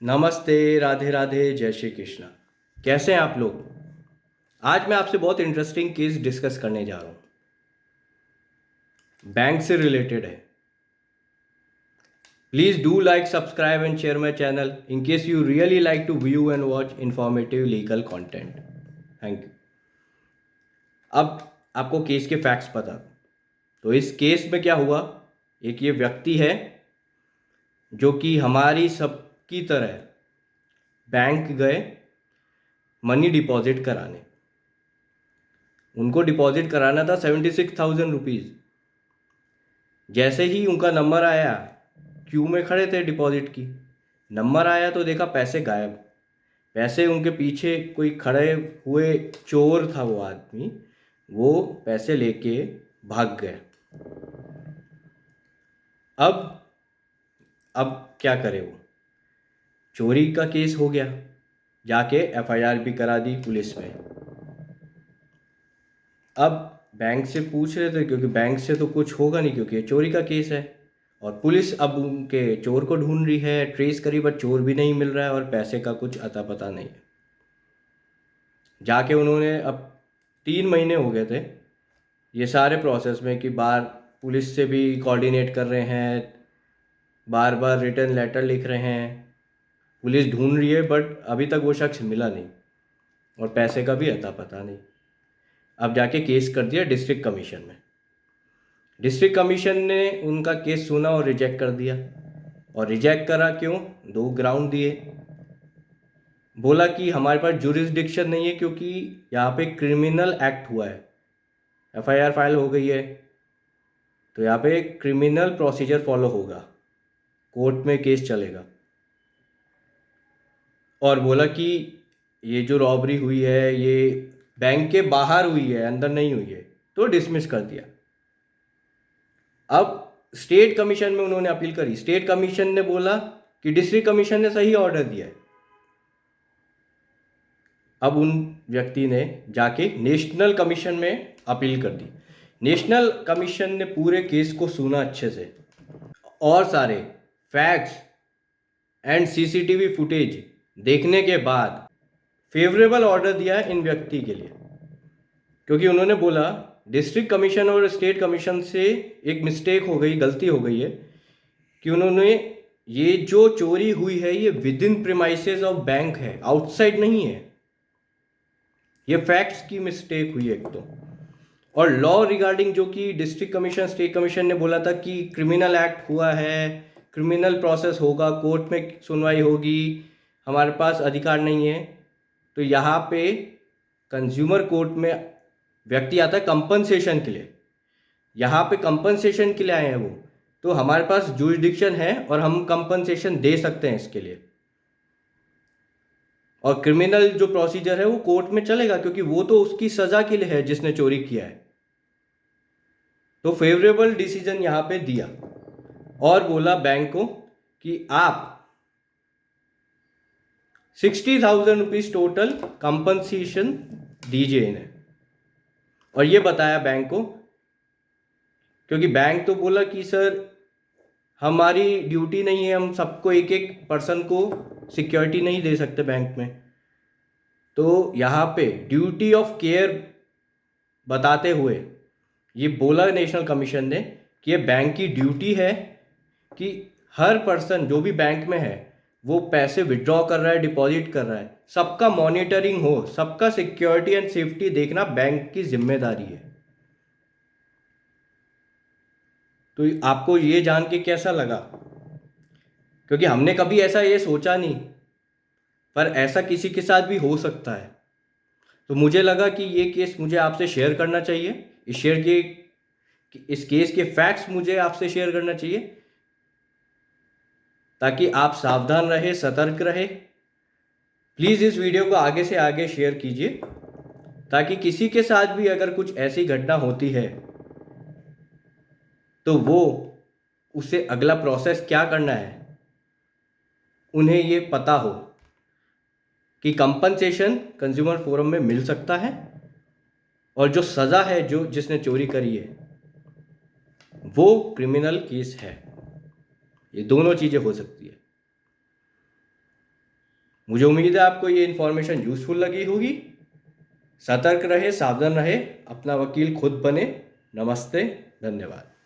नमस्ते, राधे राधे, जय श्री कृष्णा। कैसे हैं आप लोग? आज मैं आपसे बहुत इंटरेस्टिंग केस डिस्कस करने जा रहा हूँ। बैंक से रिलेटेड है। Please do like, subscribe and share my channel in case you really like to view and watch informative legal content. Thank you. अब आपको केस के फैक्ट्स पता। तो इस केस में क्या हुआ, एक ये व्यक्ति है जो कि हमारी सबकी तरह बैंक गए मनी डिपॉजिट कराने। उनको डिपॉजिट कराना था 76,000 रुपीज़। जैसे ही उनका नंबर आया, क्यू में खड़े थे डिपॉजिट की, नंबर आया तो देखा पैसे गायब। पैसे उनके पीछे कोई खड़े हुए चोर था, वो आदमी, वो पैसे लेके भाग गए। अब अब क्या करे वो? चोरी का केस हो गया, जाके एफआईआर भी करा दी पुलिस में। अब बैंक से पूछ रहे थे, क्योंकि बैंक से तो कुछ होगा नहीं, क्योंकि ये चोरी का केस है। और पुलिस अब उनके चोर को ढूंढ रही है, ट्रेस करी, बट चोर भी नहीं मिल रहा है और पैसे का कुछ अता पता नहीं है। जाके उन्होंने, अब 3 महीने हो गए थे ये सारे प्रोसेस में, कि बार पुलिस से भी कोऑर्डिनेट कर रहे हैं, बार बार रिटर्न लेटर लिख रहे हैं, पुलिस ढूंढ रही है, बट अभी तक वो शख्स मिला नहीं और पैसे का भी अता पता नहीं। अब जाके केस कर दिया डिस्ट्रिक्ट कमीशन में। डिस्ट्रिक्ट कमीशन ने उनका केस सुना और रिजेक्ट कर दिया। और रिजेक्ट करा क्यों? 2 ग्राउंड दिए। बोला कि हमारे पास जुरिस्डिक्शन नहीं है, क्योंकि यहाँ पे क्रिमिनल एक्ट हुआ है, एफआईआर फाइल हो गई है, तो यहाँ पे क्रिमिनल प्रोसीजर फॉलो होगा, कोर्ट में केस चलेगा। और बोला कि ये जो रॉबरी हुई है ये बैंक के बाहर हुई है, अंदर नहीं हुई है, तो डिसमिस कर दिया। अब स्टेट कमीशन में उन्होंने अपील करी। स्टेट कमीशन ने बोला कि डिस्ट्रिक्ट कमीशन ने सही ऑर्डर दिया है। अब उन व्यक्ति ने जाके नेशनल कमीशन में अपील कर दी। नेशनल कमीशन ने पूरे केस को सुना अच्छे से, और सारे फैक्ट्स एंड सीसीटीवी फुटेज देखने के बाद फेवरेबल ऑर्डर दिया इन व्यक्ति के लिए। क्योंकि उन्होंने बोला डिस्ट्रिक्ट कमीशन और स्टेट कमीशन से एक मिस्टेक हो गई, गलती हो गई है, कि उन्होंने, ये जो चोरी हुई है ये with in premises of bank है, आउटसाइड नहीं है। ये फैक्ट्स की मिस्टेक हुई एक तो। और लॉ रिगार्डिंग, जो कि डिस्ट्रिक्ट कमीशन स्टेट कमीशन ने बोला था कि क्रिमिनल एक्ट हुआ है, क्रिमिनल प्रोसेस होगा, कोर्ट में सुनवाई होगी, हमारे पास अधिकार नहीं है। तो यहाँ पे कंज्यूमर कोर्ट में व्यक्ति आता है कंपनसेशन के लिए। यहाँ पे कंपनसेशन के लिए आए हैं वो, तो हमारे पास जुरिडिक्शन है और हम कंपनसेशन दे सकते हैं इसके लिए। और क्रिमिनल जो प्रोसीजर है वो कोर्ट में चलेगा, क्योंकि वो तो उसकी सजा के लिए है जिसने चोरी किया है। तो फेवरेबल डिसीजन यहाँ पे दिया और बोला बैंक को कि आप 60,000 रुपीज टोटल कंपनसेशन दीजिए इन्हें। और ये बताया बैंक को, क्योंकि बैंक तो बोला कि सर हमारी ड्यूटी नहीं है, हम सबको एक एक पर्सन को सिक्योरिटी नहीं दे सकते बैंक में। तो यहाँ पे ड्यूटी ऑफ केयर बताते हुए ये बोला नेशनल कमीशन ने कि ये बैंक की ड्यूटी है कि हर पर्सन जो भी बैंक में है वो पैसे विड्रॉ कर रहा है, डिपॉजिट कर रहा है, सबका मॉनिटरिंग हो, सबका सिक्योरिटी एंड सेफ्टी देखना बैंक की जिम्मेदारी है। तो आपको ये जान के कैसा लगा? क्योंकि हमने कभी ऐसा ये सोचा नहीं, पर ऐसा किसी के साथ भी हो सकता है। तो मुझे लगा कि ये केस मुझे आपसे शेयर करना चाहिए। इस केस के फैक्ट्स मुझे आपसे शेयर करना चाहिए, ताकि आप सावधान रहे, सतर्क रहे। प्लीज़ इस वीडियो को आगे से आगे शेयर कीजिए, ताकि किसी के साथ भी अगर कुछ ऐसी घटना होती है तो वो, उसे अगला प्रोसेस क्या करना है उन्हें ये पता हो कि कंपनसेशन कंज्यूमर फोरम में मिल सकता है, और जो सज़ा है जो जिसने चोरी करी है वो क्रिमिनल केस है। ये दोनों चीज़ें हो सकती है। मुझे उम्मीद है आपको ये इन्फॉर्मेशन यूज़फुल लगी होगी। सतर्क रहे, सावधान रहे, अपना वकील खुद बने। नमस्ते, धन्यवाद।